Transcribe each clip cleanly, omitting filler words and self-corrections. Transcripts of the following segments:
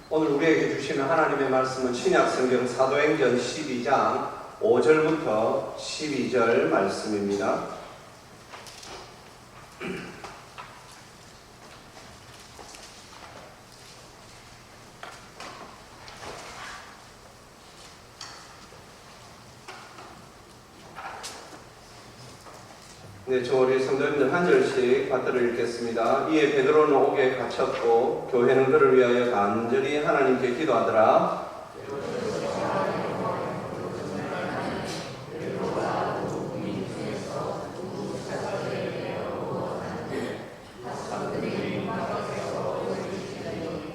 오늘 우리에게 주시는 하나님의 말씀은 신약성경 사도행전 12장 5절부터 12절 말씀입니다. 네, 저 우리 성도님들 한 절씩 받들어 읽겠습니다. 이에 베드로는 옥에 갇혔고 교회는 그를 위하여 간절히 하나님께 기도하더라.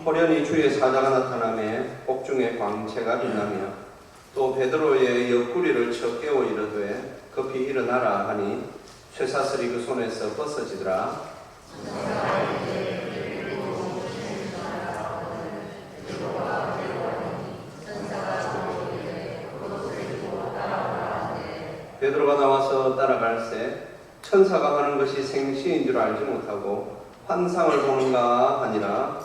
호련히 주의 사자가 나타나며 옥중에 광채가 빛나며 또 베드로의 옆구리를 쳐 깨워 이르되 급히 일어나라 하니 쇠사슬이 그 손에서 벗어지더라. 베드로가 나와서 따라갈새 천사가 하는 것이 생시인 줄 알지 못하고 환상을 보는가 하니라.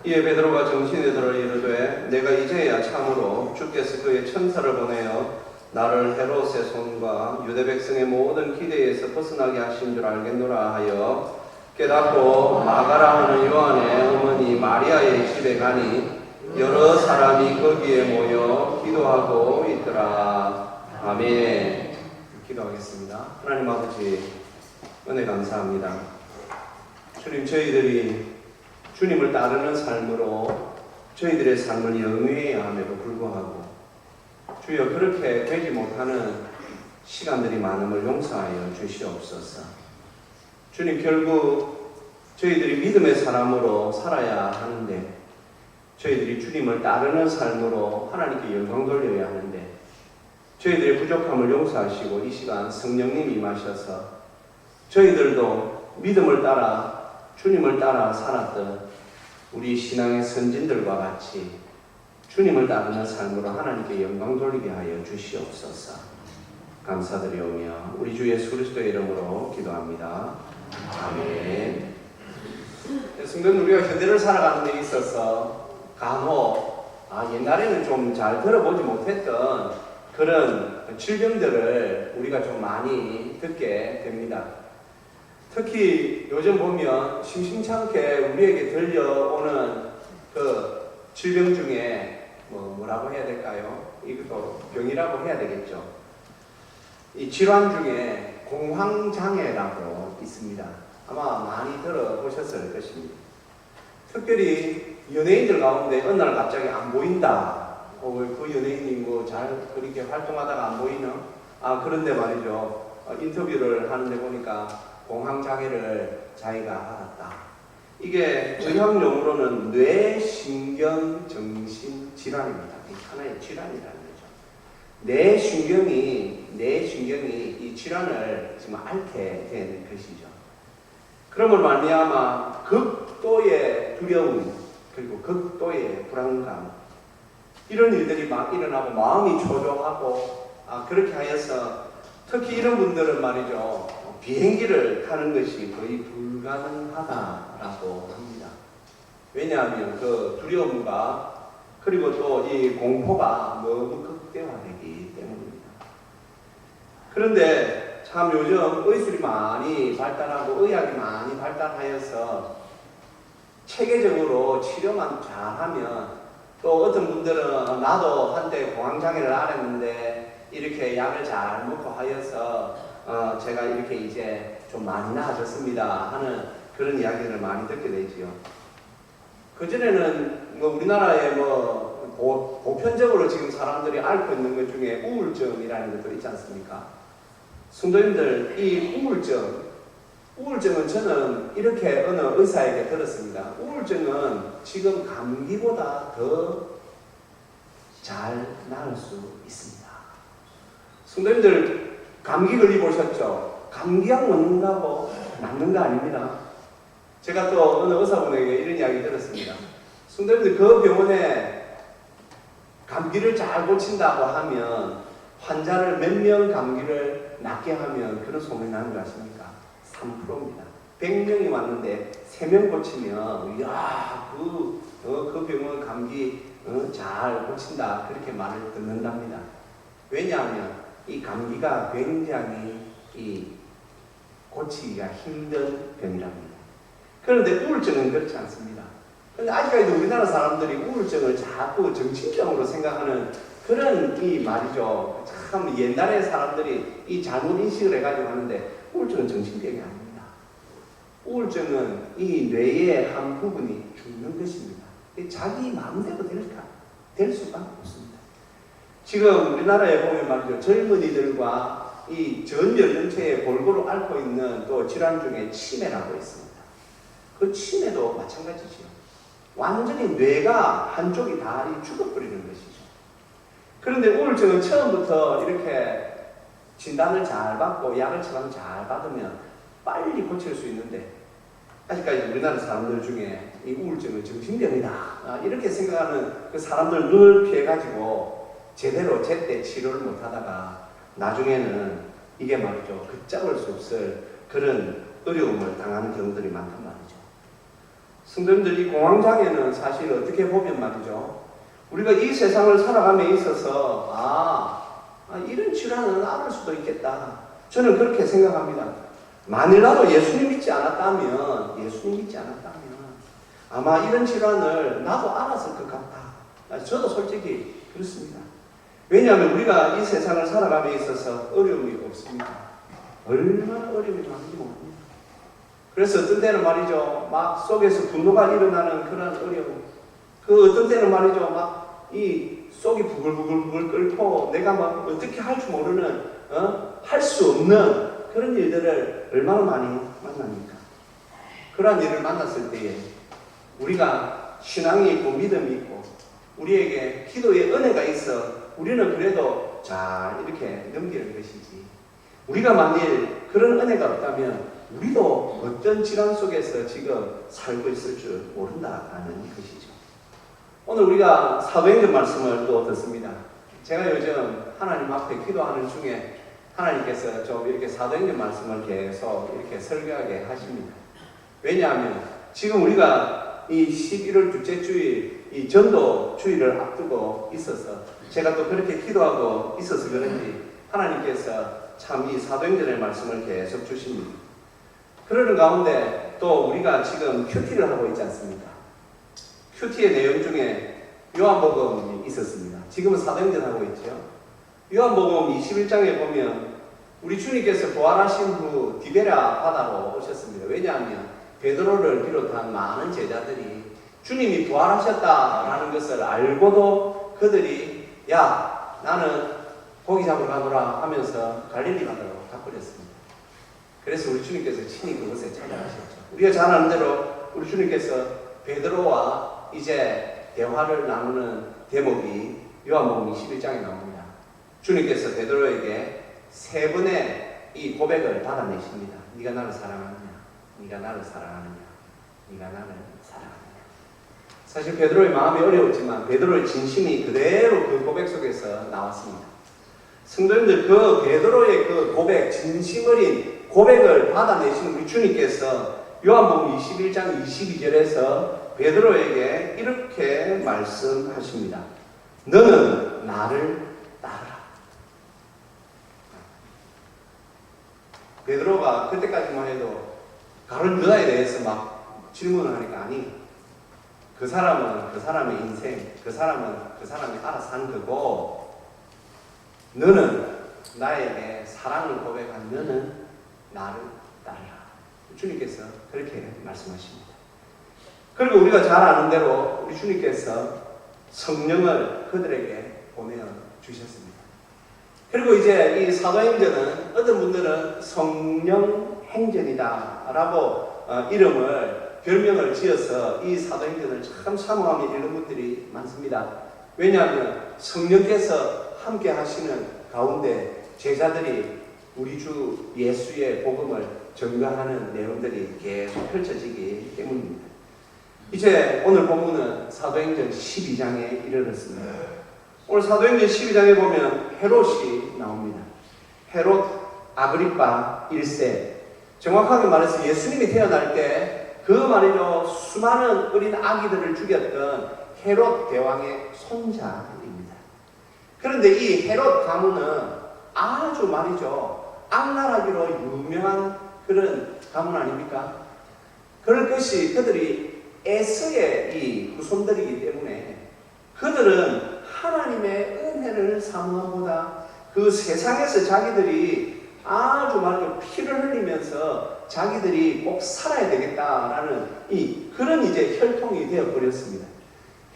이에 베드로가 정신에 들어 이르되 내가 이제야 참으로 주께서 그의 천사를 보내어 나를 헤롯의 손과 유대 백성의 모든 기대에서 벗어나게 하신 줄 알겠노라 하여 깨닫고 마가라 하는 요한의 어머니 마리아의 집에 가니 여러 사람이 거기에 모여 기도하고 있더라. 아멘. 기도하겠습니다. 하나님 아버지 은혜 감사합니다. 주님, 저희들이 주님을 따르는 삶으로 저희들의 삶을 영위해야 함에도 불구하고 주여 그렇게 되지 못하는 시간들이 많음을 용서하여 주시옵소서. 주님, 결국 저희들이 믿음의 사람으로 살아야 하는데 저희들이 주님을 따르는 삶으로 하나님께 영광 돌려야 하는데 저희들의 부족함을 용서하시고 이 시간 성령님이 임하셔서 저희들도 믿음을 따라 주님을 따라 살았던 우리 신앙의 선진들과 같이 주님을 따르는 삶으로 하나님께 영광 돌리게 하여 주시옵소서. 감사드리오며 우리 주 예수 그리스도의 이름으로 기도합니다. 아멘. 성도는 우리가 현대를 살아가는 데 있어서 간혹 옛날에는 좀 잘 들어보지 못했던 그런 질병들을 우리가 좀 많이 듣게 됩니다. 특히 요즘 보면 심심찮게 우리에게 들려오는 그 질병 중에 뭐라고 해야 될까요? 이것도 병이라고 해야 되겠죠. 이 질환 중에 공황장애라고 있습니다. 아마 많이 들어보셨을 것입니다. 특별히 연예인들 가운데 어느 날 갑자기 안 보인다. 그 연예인이 잘 그렇게 활동하다가 안 보이나? 그런데 말이죠. 인터뷰를 하는데 보니까 공황장애를 자기가 알았다. 이게 의학용어로는 뇌신경정신질환입니다. 하나의 질환이라는 거죠. 내 신경이 이 질환을 지금 앓게 된 것이죠. 그러므로 말미암아 극도의 두려움 그리고 극도의 불안감 이런 일들이 막 일어나고 마음이 초조하고 그렇게 하여서 특히 이런 분들은 말이죠. 비행기를 타는 것이 거의 불가능하다라고 합니다. 왜냐하면 그 두려움과 그리고 또 이 공포가 너무 극대화되기 때문입니다. 그런데 참 요즘 의술이 많이 발달하고 의학이 많이 발달하여서 체계적으로 치료만 잘하면 또 어떤 분들은 나도 한때 공황장애를 앓았는데 이렇게 약을 잘 먹고 하여서 제가 이렇게 이제 좀 많이 나아졌습니다 하는 그런 이야기를 많이 듣게 되지요. 그전에는 우리나라에 보편적으로 지금 사람들이 앓고 있는 것 중에 우울증이라는 것도 있지 않습니까? 성도님들, 이 우울증은 저는 이렇게 어느 의사에게 들었습니다. 우울증은 지금 감기보다 더 잘 나을 수 있습니다. 성도님들, 감기 걸려보셨죠? 감기약 먹는다고 낫는 거 아닙니다. 제가 또 어느 의사분에게 이런 이야기 들었습니다. 성도님들, 그 병원에 감기 감기를 잘 고친다고 하면 환자를 몇 명 감기를 낫게 하면 그런 소문이 나는 줄 아십니까? 3%입니다. 100명이 왔는데 3명 고치면 이야 그 병원 감기 잘 고친다 그렇게 말을 듣는답니다. 왜냐하면 이 감기가 굉장히 고치기가 힘든 병이랍니다. 그런데 우울증은 그렇지 않습니다. 그런데 아직까지도 우리나라 사람들이 우울증을 자꾸 정신병으로 생각하는 그런 이 말이죠. 참 옛날에 사람들이 이 잘못 인식을 해가지고 하는데 우울증은 정신병이 아닙니다. 우울증은 이 뇌의 한 부분이 죽는 것입니다. 자기 마음대로 될 수가 없습니다. 지금 우리나라에 보면 말이죠. 젊은이들과 이 전 연령대에 골고루 앓고 있는 또 질환 중에 치매라고 있습니다. 그 치매도 마찬가지죠. 완전히 뇌가 한쪽이 다 죽어버리는 것이죠. 그런데 우울증은 처음부터 이렇게 진단을 잘 받고 약을 처방 잘 받으면 빨리 고칠 수 있는데 아직까지 우리나라 사람들 중에 이 우울증은 정신병이다 이렇게 생각하는 그 사람들 눈을 피해가지고 제대로 제때 치료를 못하다가 나중에는 이게 말이죠. 걷잡을 수 없을 그런 어려움을 당하는 경우들이 많단 말이죠. 성도님들, 이 공황장애는 사실 어떻게 보면 말이죠. 우리가 이 세상을 살아감에 있어서 이런 질환은 앓을 수도 있겠다. 저는 그렇게 생각합니다. 만일라도 예수님 믿지 않았다면 아마 이런 질환을 나도 알았을 것 같다. 저도 솔직히 그렇습니다. 왜냐하면 우리가 이 세상을 살아감에 있어서 어려움이 없습니다. 얼마나 어려움이 많은지 모릅니다. 그래서 어떤 때는 말이죠. 막 속에서 분노가 일어나는 그런 어려움. 그 어떤 때는 말이죠. 막 이 속이 부글부글 끓고 내가 막 어떻게 할 줄 모르는 할 수 없는 그런 일들을 얼마나 많이 만납니까? 그러한 일을 만났을 때에 우리가 신앙이 있고 믿음이 있고 우리에게 기도의 은혜가 있어 우리는 그래도 잘 이렇게 넘기는 것이지. 우리가 만일 그런 은혜가 없다면 우리도 어떤 질환 속에서 지금 살고 있을 줄 모른다라는 것이죠. 오늘 우리가 사도행전 말씀을 또 듣습니다. 제가 요즘 하나님 앞에 기도하는 중에 하나님께서 좀 이렇게 사도행전 말씀을 계속 이렇게 설교하게 하십니다. 왜냐하면 지금 우리가 이 11월 둘째 주일 이 전도 주일을 앞두고 있어서 제가 또 그렇게 기도하고 있어서 그런지 하나님께서 참 이 사도행전의 말씀을 계속 주십니다. 그러는 가운데 또 우리가 지금 큐티를 하고 있지 않습니까? 큐티의 내용 중에 요한복음이 있었습니다. 지금은 사도행전 하고 있죠. 요한복음 21장에 보면 우리 주님께서 부활하신 후 디베라 바다로 오셨습니다. 왜냐하면 베드로를 비롯한 많은 제자들이 주님이 부활하셨다라는 것을 알고도 그들이 야 나는 고기 잡으러 가노라 하면서 갈릴리 바다로 가버렸습니다. 그래서 우리 주님께서 친히 그곳에 찾아가셨죠. 우리가 잘 아는 대로 우리 주님께서 베드로와 이제 대화를 나누는 대목이 요한복음 21장에 나옵니다. 주님께서 베드로에게 세 번의 이 고백을 받아내십니다. 네가 나를 사랑하느냐? 네가 나를 사랑하느냐? 네가 나를 사랑하느냐? 사실 베드로의 마음이 어려웠지만 베드로의 진심이 그대로 그 고백 속에서 나왔습니다. 성도님들, 그 베드로의 그 고백, 진심 어린 고백을 받아내신 우리 주님께서 요한복음 21장 22절에서 베드로에게 이렇게 말씀하십니다. 너는 나를 따르라. 베드로가 그때까지만 해도 가룟 유다에 대해서 막 질문을 하니까 아니 그 사람은 그 사람의 인생, 그 사람은 그 사람이 알아서 한 거고 너는 나에게 사랑을 고백한 너는 나를 따르라. 주님께서 그렇게 말씀하십니다. 그리고 우리가 잘 아는 대로 우리 주님께서 성령을 그들에게 보내주셨습니다. 그리고 이제 이 사도행전은 어떤 분들은 성령행전이다 라고 별명을 지어서 이 사도행전을 참 사모하며 읽는 분들이 많습니다. 왜냐하면 성령께서 함께 하시는 가운데 제자들이 우리 주 예수의 복음을 전가하는 내용들이 계속 펼쳐지기 때문입니다. 이제 오늘 본문은 사도행전 12장에 이르렀습니다. 오늘 사도행전 12장에 보면 헤롯이 나옵니다. 헤롯 아그리파 1세. 정확하게 말해서 예수님이 태어날 때 그 말이죠. 수많은 어린 아기들을 죽였던 헤롯 대왕의 손자입니다. 그런데 이 헤롯 가문은 아주 말이죠. 악랄하기로 유명한 그런 가문 아닙니까? 그럴 것이 그들이 에서의 이 후손들이기 때문에 그들은 하나님의 은혜를 사모함보다 그 세상에서 자기들이 아주 말로 피를 흘리면서 자기들이 꼭 살아야 되겠다라는 그런 이제 혈통이 되어 버렸습니다.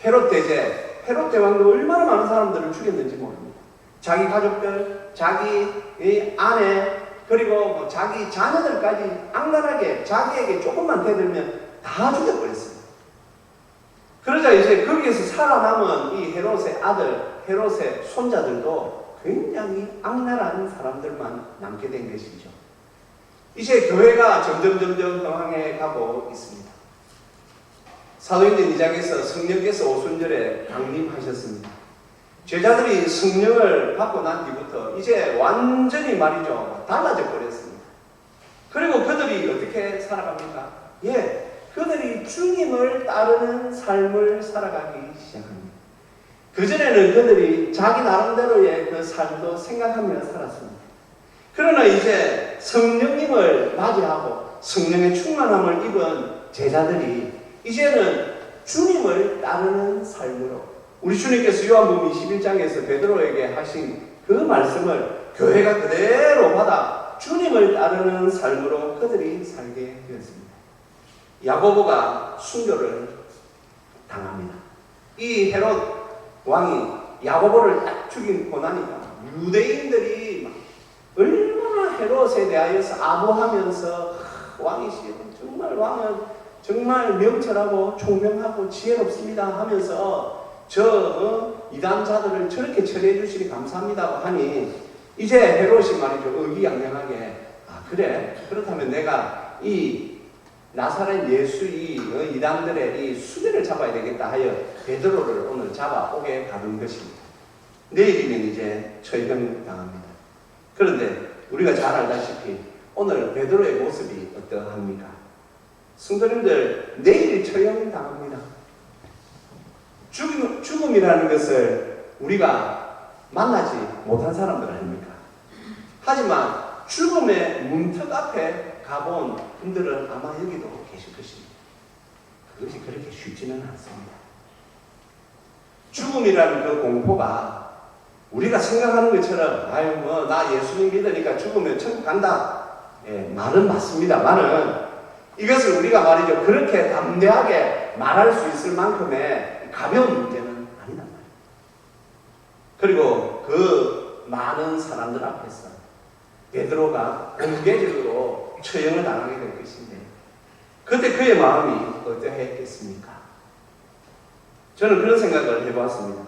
헤롯 대제, 헤롯 대왕도 얼마나 많은 사람들을 죽였는지 모릅니다. 자기 가족들, 자기 아내, 그리고 뭐 자기 자녀들까지 악랄하게 자기에게 조금만 대들면 다 죽여버렸습니다. 그러자 이제 거기에서 살아남은 이 헤롯의 아들, 헤롯의 손자들도 굉장히 악랄한 사람들만 남게 된 것이죠. 이제 교회가 점점 흥황해 가고 있습니다. 사도행전 2장에서 성령께서 오순절에 강림하셨습니다. 제자들이 성령을 받고 난 뒤부터 이제 완전히 말이죠. 달라져 버렸습니다. 그리고 그들이 어떻게 살아갑니까? 그들이 주님을 따르는 삶을 살아가기 시작합니다. 그전에는 그들이 자기 나름대로의 그 삶도 생각하며 살았습니다. 그러나 이제 성령님을 맞이하고 성령의 충만함을 입은 제자들이 이제는 주님을 따르는 삶으로 우리 주님께서 요한복음 21장에서 베드로에게 하신 그 말씀을 교회가 그대로 받아 주님을 따르는 삶으로 그들이 살게 되었습니다. 야고보가 순교를 당합니다. 이 헤롯 왕이 야고보를 딱 죽이고 나니까 유대인들이 얼마나 헤롯에 대하여서 아부하면서 왕이시여 정말 왕은 정말 명철하고 총명하고 지혜롭습니다 하면서 이단자들을 저렇게 처리해 주시니 감사합니다 하니 이제 헤롯이 말이죠 의기양양하게 그래 그렇다면 내가 이 나사렛 예수 이단들의 이 수레를 잡아야 되겠다 하여 베드로를 오늘 잡아오게 가는 것입니다. 내일이면 이제 처형당합니다. 그런데 우리가 잘 알다시피 오늘 베드로의 모습이 어떠합니까? 성도님들 내일 처형당합니다. 죽음이라는 것을 우리가 만나지 못한 사람들 아닙니까? 하지만 죽음의 문턱 앞에 가본 분들은 아마 여기도 계실 것입니다. 그것이 그렇게 쉽지는 않습니다. 죽음이라는 그 공포가 우리가 생각하는 것처럼 나 예수님 믿으니까 죽으면 천국 간다. 말은 맞습니다만은 이것을 우리가 말이죠 그렇게 담대하게 말할 수 있을 만큼의 가벼운 문제는 아니다 말이에요. 그리고 그 많은 사람들 앞에서 베드로가 공개적으로 처형을 당하게 될 것인데 그때 그의 마음이 어떠했겠습니까? 저는 그런 생각을 해보았습니다.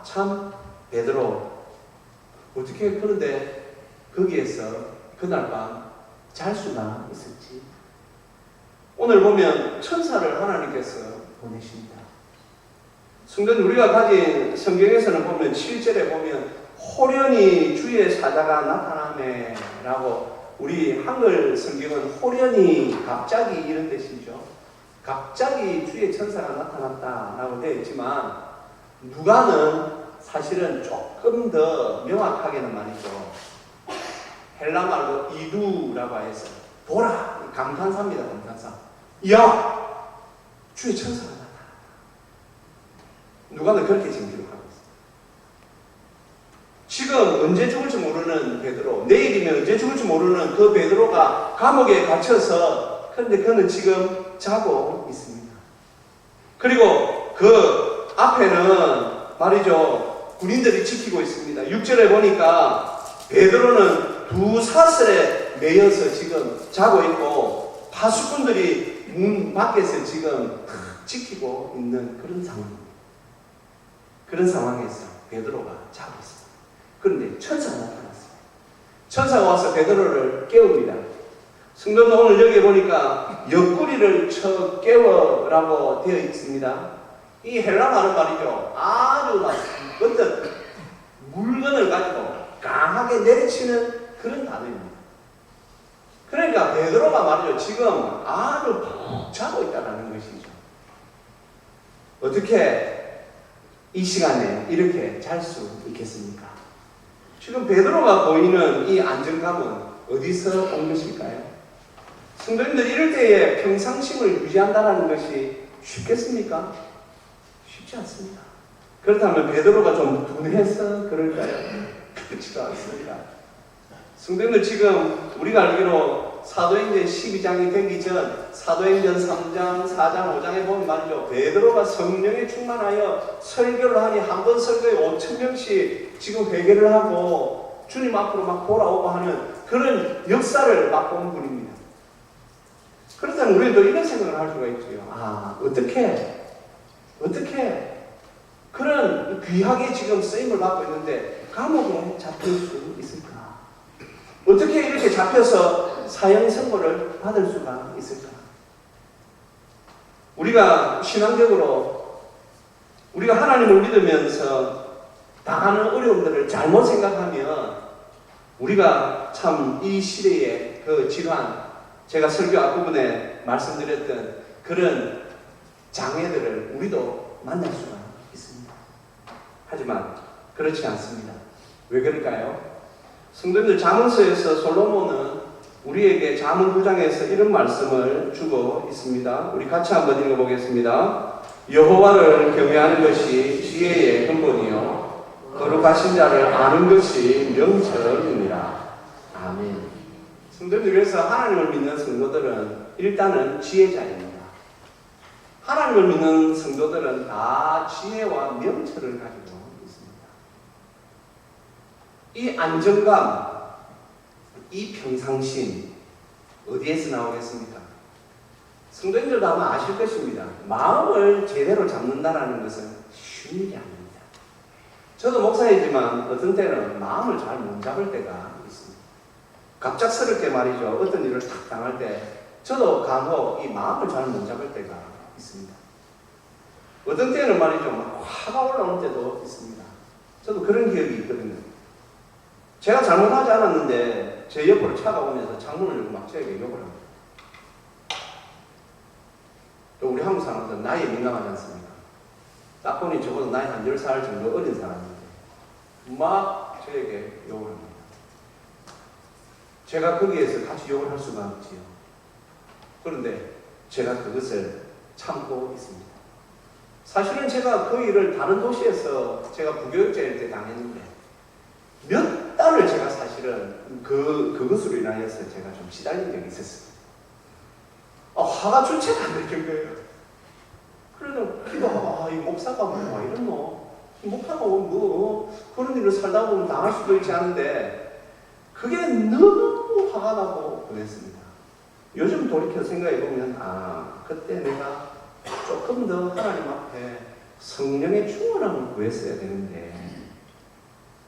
참 베드로 어떻게 그런데 거기에서 그날 밤 잘 수가 있었지? 오늘 보면 천사를 하나님께서 보내십니다. 성도님 우리가 가진 성경에서는 보면 7절에 보면 호련히 주의 사자가 나타나네 라고 우리 한글 성경은 호련히 갑자기 이런 뜻이죠. 갑자기 주의 천사가 나타났다 라고 되어 있지만 누가는 사실은 조금 더 명확하게는 말이죠. 헬라말로 이두라고 해서 보라 감탄사입니다. 감탄사. 야 주의 천사가 나타났다. 누가는 그렇게 지금 기록하고 있습니다. 지금 언제 죽을지 모르는 베드로, 내일이면 언제 죽을지 모르는 그 베드로가 감옥에 갇혀서 그런데 그는 지금 자고 있습니다. 그리고 그 앞에는 말이죠 군인들이 지키고 있습니다. 6절에 보니까 베드로는 두 사슬에 매여서 지금 자고 있고 파수꾼들이 문 밖에서 지금 지키고 있는 그런 상황입니다. 그런 상황에서 베드로가 자고 있습니다. 그런데 천사가 나타났습니다. 천사가 와서 베드로를 깨웁니다. 성도는 오늘 여기 보니까 옆구리를 쳐 깨워라고 되어 있습니다. 이 헬라 말은 말이죠. 아주 막 어떤 물건을 가지고 강하게 내리치는 그런 단어입니다. 그러니까 베드로가 말이죠. 지금 아주 푹 자고 있다는 것이죠. 어떻게 이 시간에 이렇게 잘 수 있겠습니까? 지금 베드로가 보이는 이 안정감은 어디서 온 것일까요? 성도님들 이럴 때에 평상심을 유지한다는 것이 쉽겠습니까? 쉽지 않습니다. 그렇다면 베드로가 좀 둔해서 그럴까요? 그렇지도 않습니다. 성도님들 지금 우리가 알기로 사도행전 12장이 되기 전 사도행전 3장, 4장, 5장에 보면 말이죠. 베드로가 성령에 충만하여 설교를 하니 한 번 설교에 5,000명씩 지금 회개를 하고 주님 앞으로 막 돌아오고 하는 그런 역사를 맛본 분입니다. 그렇다면 우리도 이런 생각을 할 수가 있죠. 아, 어떻게 그런 귀하게 지금 쓰임을 받고 있는데 감옥에 잡힐 수 있을까? 어떻게 이렇게 잡혀서 사형 선고를 받을 수가 있을까? 우리가 신앙적으로 우리가 하나님을 믿으면서 당하는 어려움들을 잘못 생각하면 우리가 참 이 시대의 그 질환, 제가 설교 앞부분에 말씀드렸던 그런 장애들을 우리도 만날 수가 있습니다. 하지만 그렇지 않습니다. 왜 그럴까요? 성도님들 잠언서에서 솔로몬은 우리에게 잠언 9장에서 이런 말씀을 주고 있습니다. 우리 같이 한번 읽어보겠습니다. 여호와를 경외하는 것이 지혜의 근본이요 거룩하신 자를 아는 것이 명철입니다. 아멘. 성도님들 그래서 하나님을 믿는 성도들은 일단은 지혜자입니다. 하나님을 믿는 성도들은 다 지혜와 명철을 가지고 있습니다. 이 안정감, 이 평상심 어디에서 나오겠습니까? 성도님들도 아마 아실 것입니다. 마음을 제대로 잡는다는 것은 쉬운 일이 아닙니다. 저도 목사이지만 어떤 때는 마음을 잘 못 잡을 때가 있습니다. 갑작스럽게 말이죠. 어떤 일을 탁 당할 때 저도 간혹 이 마음을 잘 못 잡을 때가 있습니다. 어떤 때는 말이죠. 막 화가 올라오는 때도 있습니다. 저도 그런 기억이 있거든요. 제가 잘못하지 않았는데 제 옆으로 차가 오면서 창문을 열고 막 저에게 욕을 합니다. 또 우리 한국 사람들은 나이에 민감하지 않습니까? 딱 보니 저보다 나이 한 10살 정도 어린 사람인데 막 저에게 욕을 합니다. 제가 거기에서 같이 욕을 할 수가 없지요. 그런데 제가 그것을 참고 있습니다. 사실은 제가 그 일을 다른 도시에서 제가 부교육자일 때 당했는데 몇 달을 제가 사실은 그것으로 인하여서 제가 좀 시달린 적이 있었습니다. 화가 주체가 안 될 거예요. 그래서 기도하고 이 목사가 뭐 이런 목사가 뭐 그런 일을 살다 보면 당할 수도 있지 않은데 그게 너무 화가 나고 그랬습니다. 요즘 돌이켜 생각해보면 그때 내가 조금 더 하나님 앞에 성령의 충만함을 구했어야 되는데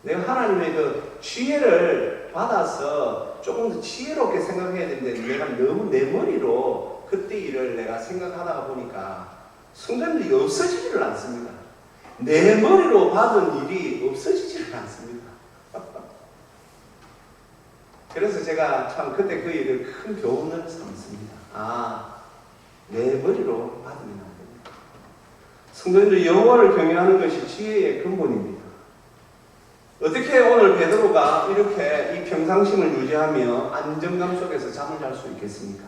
내가 하나님의 그 지혜를 받아서 조금 더 지혜롭게 생각해야 되는데 내가 너무 내 머리로 그때 일을 내가 생각하다가 보니까 성령들이 없어지지를 않습니다. 내 머리로 받은 일이 없어지지를 않습니다. 그래서 제가 참 그때 그 일을 큰 교훈을 삼습니다. 내 머리로 받으면 안 됩니다. 성도님들 여호와를 경외하는 것이 지혜의 근본입니다. 어떻게 오늘 베드로가 이렇게 이 평상심을 유지하며 안정감 속에서 잠을 잘 수 있겠습니까?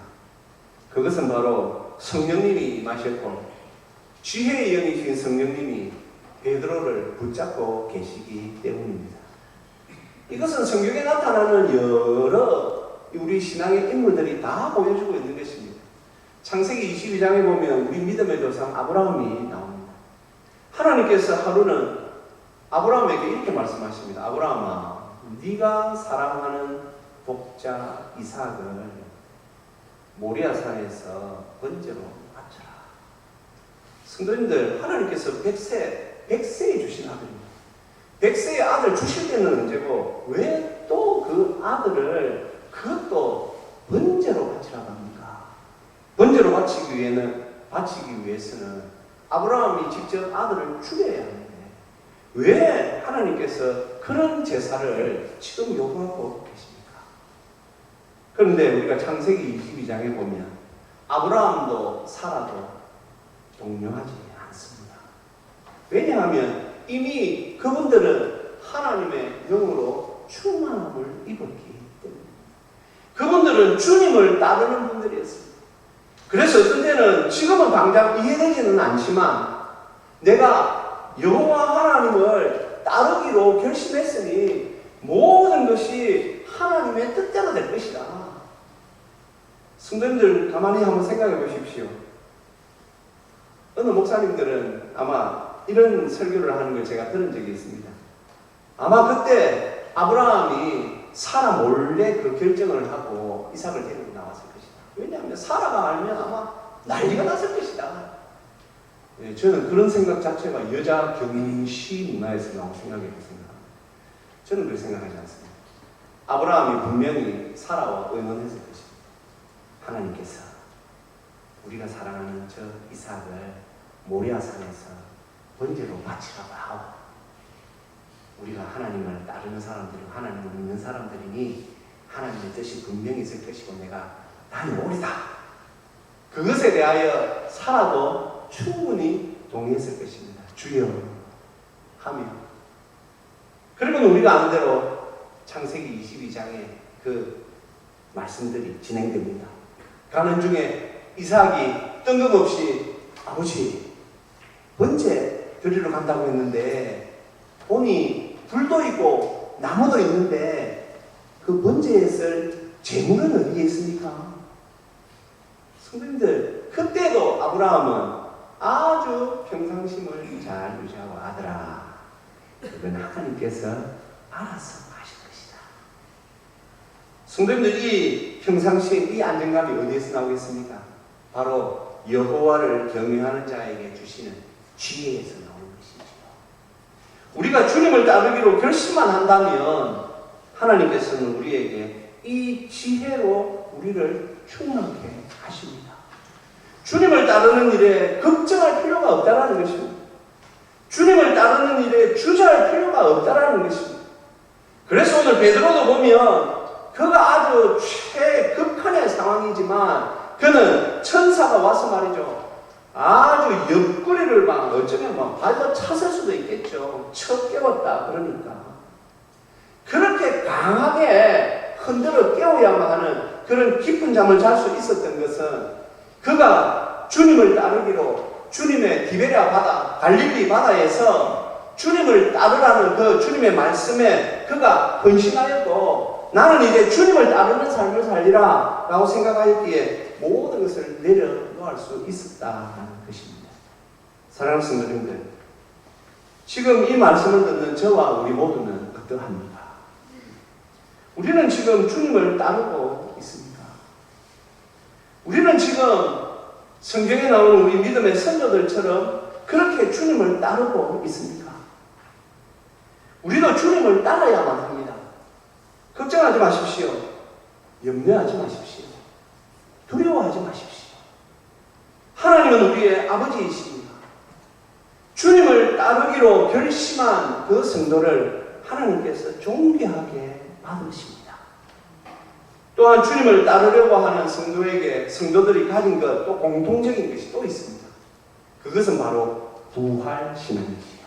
그것은 바로 성령님이 임하셨고 지혜의 영이신 성령님이 베드로를 붙잡고 계시기 때문입니다. 이것은 성경에 나타나는 여러 우리 신앙의 인물들이 다 보여주고 있는 것입니다. 창세기 22장에 보면 우리 믿음의 조상 아브라함이 나옵니다. 하나님께서 하루는 아브라함에게 이렇게 말씀하십니다. 아브라함아, 네가 사랑하는 독자 이삭을 모리아산에서 번제로 바쳐라. 성도님들, 하나님께서 100세에 주신 아들입니다. 100세의 아들 주실 때는 언제고 왜 또 그 아들을 그것도 번제로 바치라고 합니까? 번제로 바치기 위해서는 아브라함이 직접 아들을 죽여야 하는데 왜 하나님께서 그런 제사를 지금 요구하고 계십니까? 그런데 우리가 창세기 22장에 보면 아브라함도 사라도 동요하지 않습니다. 왜냐하면 이미 그분들은 하나님의 영으로 충만함을 입었기 때문에 그분들은 주님을 따르는 분들이었습니다. 그래서 어떤 때는 지금은 당장 이해되지는 않지만 내가 여호와 하나님을 따르기로 결심했으니 모든 것이 하나님의 뜻대로 될 것이다. 성도님들 가만히 한번 생각해 보십시오. 어느 목사님들은 아마 이런 설교를 하는 걸 제가 들은 적이 있습니다. 아마 그때 아브라함이 사라 몰래 그 결정을 하고 이삭을 데리고 나왔을 것이다. 왜냐하면 사라가 알면 아마 난리가 났을 것이다. 예, 저는 그런 생각 자체가 여자 경시 문화에서 나온 생각이라고 생각합니다. 저는 그렇게 생각하지 않습니다. 아브라함이 분명히 사라와 의논했을 것입니다. 하나님께서 우리가 사랑하는 저 이삭을 모리아산에서 번제로 바치라고 하고 우리가 하나님을 따르는 사람들이고 하나님을 믿는 사람들이니 하나님의 뜻이 분명히 있을 것이고 내가 다녀오리다. 그것에 대하여 사라도 충분히 동의했을 것입니다. 주여 하며 그리고 우리가 아는 대로 창세기 22장에 그 말씀들이 진행됩니다. 가는 중에 이삭이 뜬금없이 아버지 번제 드리러 간다고 했는데 보니 불도 있고 나무도 있는데 그 번제에 쓸 재물은 어디에 있습니까? 성도님들 그때도 아브라함은 아주 평상심을 잘 유지하고 아들아 그건 하나님께서 알아서 하실 것이다. 성도님들 이 평상심 이 안정감이 어디에서 나오겠습니까? 바로 여호와를 경외하는 자에게 주시는 지혜에서 나오는 것이죠. 우리가 주님을 따르기로 결심만 한다면 하나님께서는 우리에게 이 지혜로 우리를 충만하게 하십니다. 주님을 따르는 일에 걱정할 필요가 없다는 것입니다. 주님을 따르는 일에 주저할 필요가 없다는 것입니다. 그래서 오늘 베드로도 보면 그가 아주 최극한의 상황이지만 그는 천사가 와서 말이죠. 아주 옆구리를 막 어쩌면 막 발로 찼을 수도 있겠죠. 쳐 깨웠다 그러니까. 그렇게 강하게 흔들어 깨워야만 하는 그런 깊은 잠을 잘 수 있었던 것은 그가 주님을 따르기로 주님의 디베랴 바다, 갈릴리 바다에서 주님을 따르라는 그 주님의 말씀에 그가 헌신하였고 나는 이제 주님을 따르는 삶을 살리라 라고 생각하였기에 모든 것을 내려놓을 수 있었다는 것입니다. 사랑하는 성도님들, 지금 이 말씀을 듣는 저와 우리 모두는 어떠합니까? 우리는 지금 주님을 따르고 있습니다. 우리는 지금 성경에 나오는 우리 믿음의 선조들처럼 그렇게 주님을 따르고 있습니까? 우리도 주님을 따라야만 합니다. 걱정하지 마십시오. 염려하지 마십시오. 두려워하지 마십시오. 하나님은 우리의 아버지이십니다. 주님을 따르기로 결심한 그 성도를 하나님께서 존귀하게 받으십니다. 또한 주님을 따르려고 하는 성도들이 가진 것 또 공통적인 것이 또 있습니다. 그것은 바로 부활신앙이지요.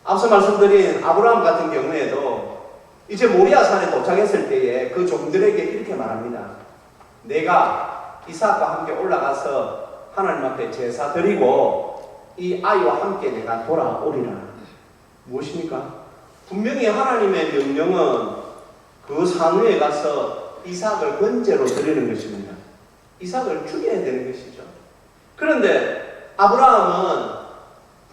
앞서 말씀드린 아브라함 같은 경우에도 이제 모리아산에 도착했을 때에 그 종들에게 이렇게 말합니다. 내가 이삭과 함께 올라가서 하나님 앞에 제사 드리고 이 아이와 함께 내가 돌아오리라. 무엇입니까? 분명히 하나님의 명령은 그 산위에 가서 이삭을 번제로 드리는 것입니다. 이삭을 죽여야 되는 것이죠. 그런데 아브라함은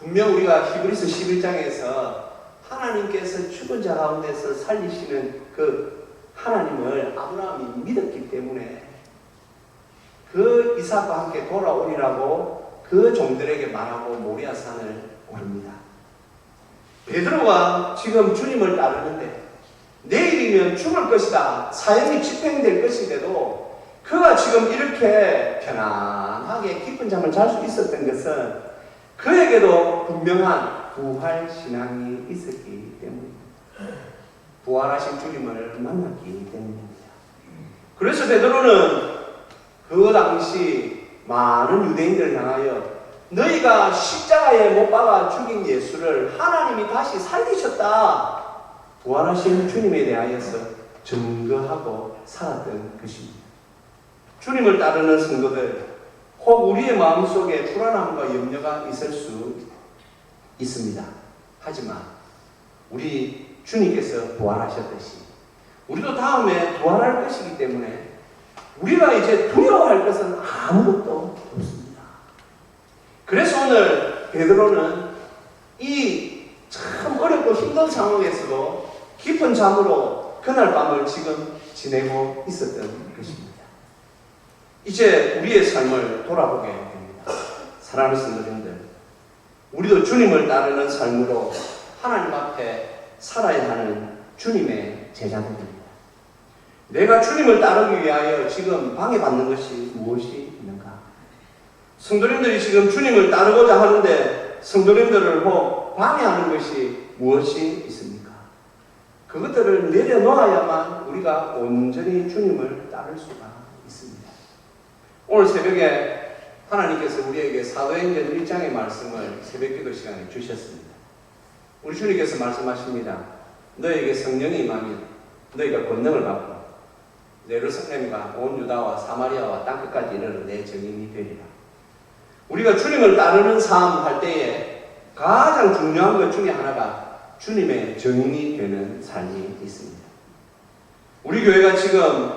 분명 우리가 히브리서 11장에서 하나님께서 죽은 자 가운데서 살리시는 그 하나님을 아브라함이 믿었기 때문에 그 이삭과 함께 돌아오리라고 그 종들에게 말하고 모리아산을 오릅니다. 베드로가 지금 주님을 따르는데 내일이면 죽을 것이다. 사형이 집행될 것인데도 그가 지금 이렇게 편안하게 깊은 잠을 잘 수 있었던 것은 그에게도 분명한 부활 신앙이 있었기 때문입니다. 부활하신 주님을 만났기 때문입니다. 그래서 베드로는 그 당시 많은 유대인들을 향하여 너희가 십자가에 못 박아 죽인 예수를 하나님이 다시 살리셨다. 부활하신 주님에 대하여서 증거하고 살았던 것입니다. 주님을 따르는 성도들, 혹 우리의 마음속에 불안함과 염려가 있을 수 있습니다. 하지만 우리 주님께서 부활하셨듯이 우리도 다음에 부활할 것이기 때문에 우리가 이제 두려워할 것은 아무것도 없습니다. 그래서 오늘 베드로는 이 참 어렵고 힘든 상황에서도 깊은 잠으로 그날 밤을 지금 지내고 있었던 것입니다. 이제 우리의 삶을 돌아보게 됩니다. 사랑하는 성도님들, 우리도 주님을 따르는 삶으로 하나님 앞에 살아야 하는 주님의 제자들입니다. 내가 주님을 따르기 위하여 지금 방해받는 것이 무엇이 있는가? 성도님들이 지금 주님을 따르고자 하는데 성도님들을 방해하는 것이 무엇이 있습니까? 그것들을 내려놓아야만 우리가 온전히 주님을 따를 수가 있습니다. 오늘 새벽에 하나님께서 우리에게 사도행전 1장의 말씀을 새벽기도 시간에 주셨습니다. 우리 주님께서 말씀하십니다. 너에게 성령이 임하면 너희가 권능을 받고 예루살렘과 온 유다와 사마리아와 땅끝까지 이르러 내 증인이 되리라. 우리가 주님을 따르는 삶 할 때에 가장 중요한 것 중에 하나가 주님의 증인이 되는 삶이 있습니다. 우리 교회가 지금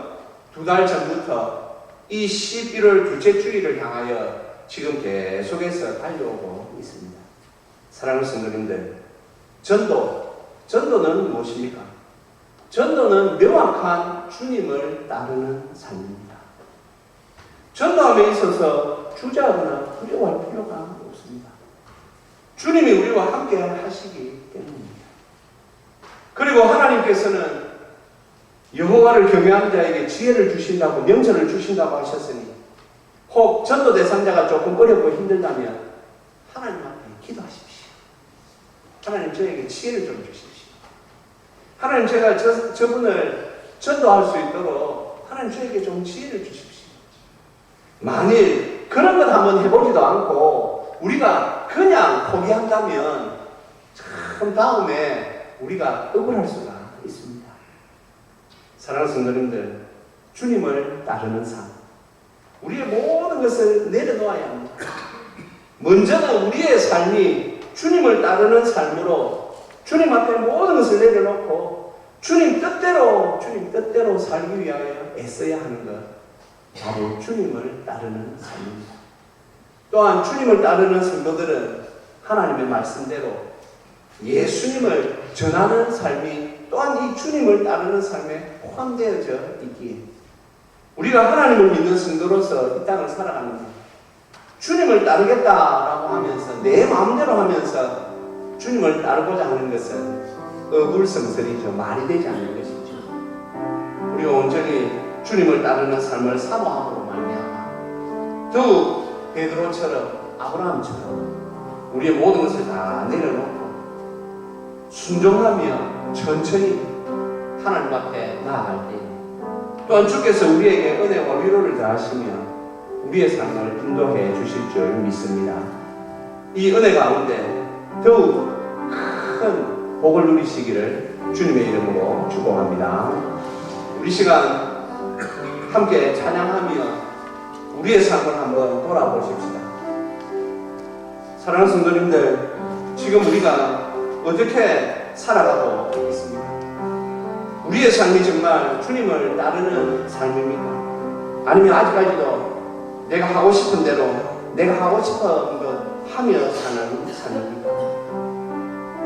2달 전부터 이 11월 둘째 주일을 향하여 지금 계속해서 달려오고 있습니다. 사랑하는 성도님들, 전도는 무엇입니까? 전도는 명확한 주님을 따르는 삶입니다. 전도함에 있어서 주저하거나 두려워할 필요가 없습니다. 주님이 우리와 함께 하시기 때문입니다. 그리고 하나님께서는 여호와를 경외하는 자에게 지혜를 주신다고, 명철을 주신다고 하셨으니 혹 전도 대상자가 조금 어렵고 힘들다면 하나님 앞에 기도하십시오. 하나님 저에게 지혜를 좀 주십시오. 하나님 제가 저분을 전도할 수 있도록 하나님 저에게 좀 지혜를 주십시오. 만일 그런 것 한번 해보지도 않고 우리가 그냥 포기한다면 참 다음에 우리가 억울할 수가 있습니다. 사랑하는 성도님들, 주님을 따르는 삶, 우리의 모든 것을 내려놓아야 합니다. 먼저는 우리의 삶이 주님을 따르는 삶으로 주님 앞에 모든 것을 내려놓고 주님 뜻대로 살기 위하여 애써야 하는 것, 바로 주님을 따르는 삶입니다. 또한 주님을 따르는 성도들은 하나님의 말씀대로 예수님을 전하는 삶이 또한 이 주님을 따르는 삶에 포함되어져 있기에 우리가 하나님을 믿는 성도로서 이 땅을 살아가는데 주님을 따르겠다라고 하면서 내 마음대로 하면서 주님을 따르고자 하는 것은 어불성설이죠. 말이 되지 않는 것이죠. 우리가 온전히 주님을 따르는 삶을 사모함으로 말미암아 더욱 베드로처럼 아브라함처럼 우리의 모든 것을 다 내려놓고 순종하며 천천히 하나님 앞에 나아갈 때 또한 주께서 우리에게 은혜와 위로를 더하시며 우리의 삶을 인도해 주실 줄 믿습니다. 이 은혜 가운데 더욱 큰 복을 누리시기를 주님의 이름으로 축복합니다. 우리 시간 함께 찬양하며 우리의 삶을 한번 돌아보십시다. 사랑하는 성도님들, 지금 우리가 어떻게 살아가고 있습니까? 우리의 삶이 정말 주님을 따르는 삶입니까? 아니면 아직까지도 내가 하고 싶은 대로 내가 하고 싶은 것 하며 사는 삶입니까?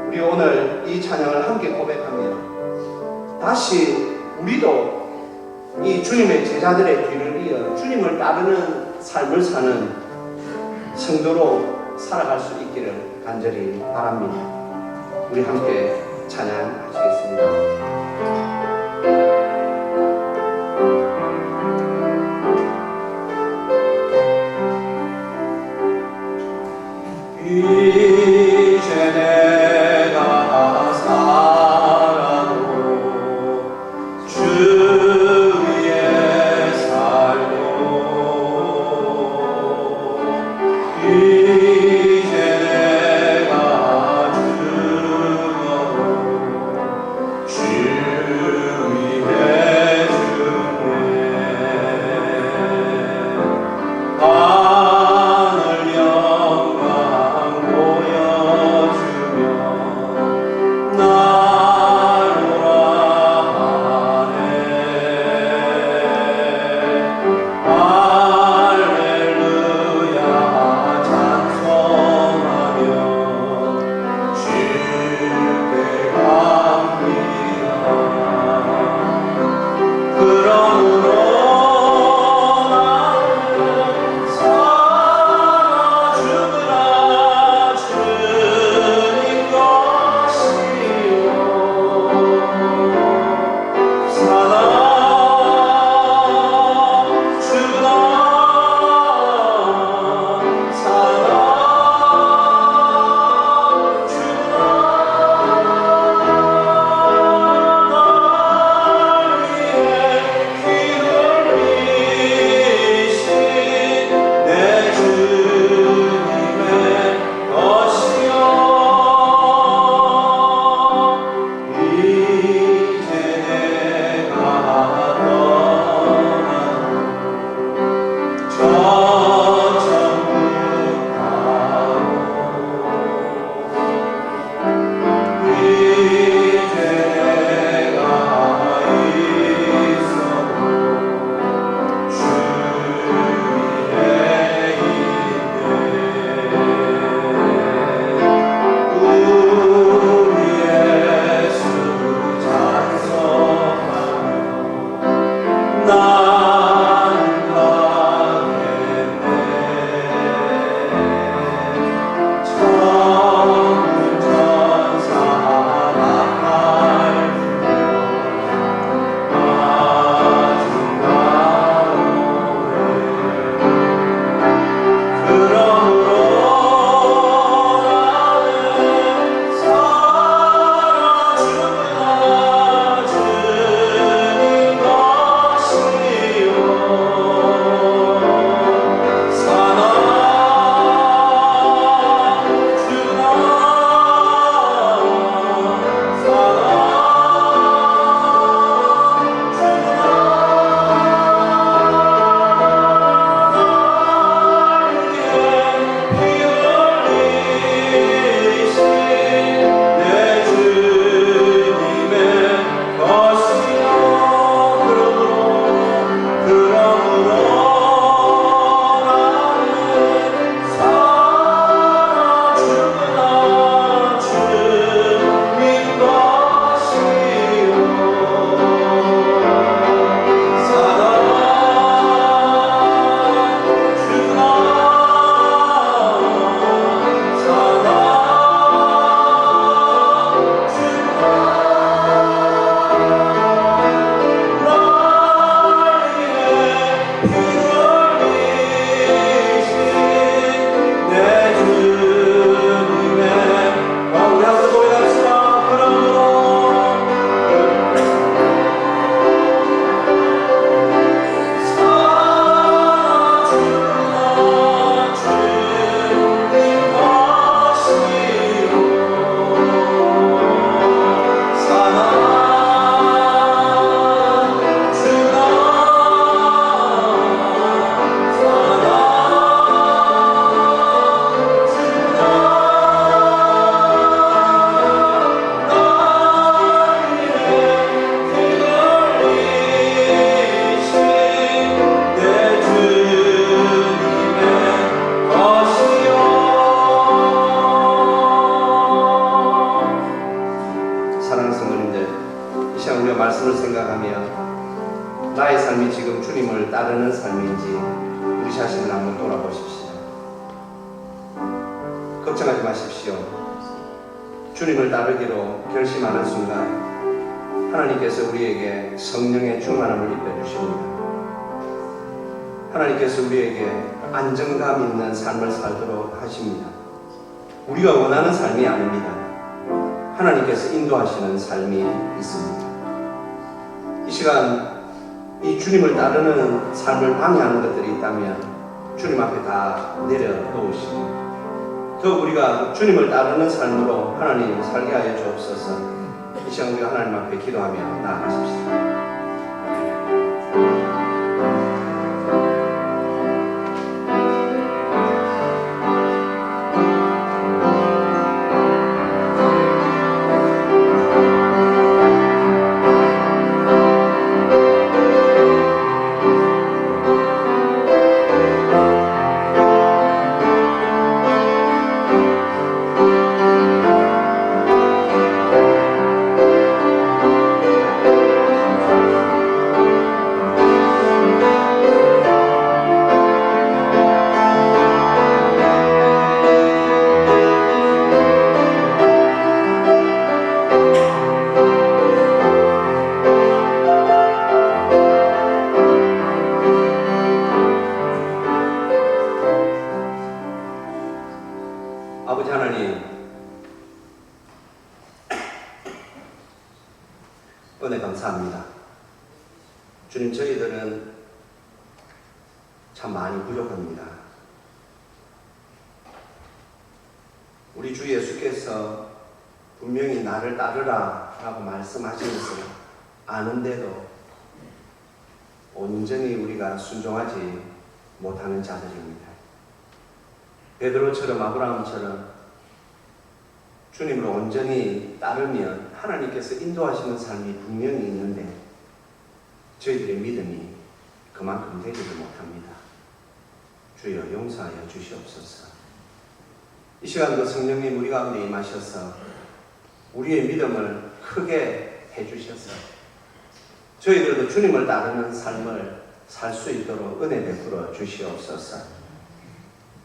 우리 오늘 이 찬양을 함께 고백하며 다시 우리도 이 주님의 제자들의 뒤를 이어 주님을 따르는 삶을 사는 성도로 살아갈 수 있기를 간절히 바랍니다. 우리 함께 찬양하시겠습니다. 말씀을 생각하며 나의 삶이 지금 주님을 따르는 삶인지 우리 자신을 한번 돌아보십시오. 걱정하지 마십시오. 주님을 따르기로 결심하는 순간 하나님께서 우리에게 성령의 충만함을 입혀주십니다. 하나님께서 우리에게 안정감 있는 삶을 살도록 하십니다. 우리가 원하는 삶이 아닙니다. 하나님께서 인도하시는 삶이 있습니다. 이 시간 이 주님을 따르는 삶을 방해하는 것들이 있다면 주님 앞에 다 내려놓으시고 더욱 우리가 주님을 따르는 삶으로 하나님 살게 하여 주옵소서. 이 시간 우리가 하나님 앞에 기도하며 나아가십시오. 아버지 하나님, 은혜 감사합니다. 주님, 저희들은 참 많이 부족합니다. 우리 주 예수께서 분명히 나를 따르라 라고 말씀하시면서 아는데도 온전히 우리가 순종하지 못하는 자들입니다. 베드로처럼 아브라함처럼 주님을 온전히 따르면 하나님께서 인도하시는 삶이 분명히 있는데 저희들의 믿음이 그만큼 되지도 못합니다. 주여 용서하여 주시옵소서. 이 시간도 성령님 우리 가운데 임하셔서 우리의 믿음을 크게 해주셔서 저희들도 주님을 따르는 삶을 살 수 있도록 은혜 베풀어 주시옵소서.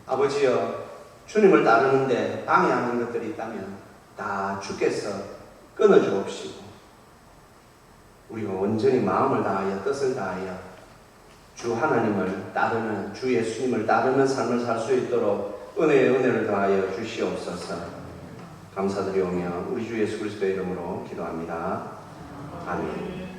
아버지여, 주님을 따르는데 방해하는 것들이 있다면 다 주께서 끊어주옵시고 우리가 온전히 마음을 다하여 뜻을 다하여 주 하나님을 따르는, 주 예수님을 따르는 삶을 살 수 있도록 은혜에 은혜를 더하여 주시옵소서. 감사드리오며 우리 주 예수 그리스도의 이름으로 기도합니다. 아멘.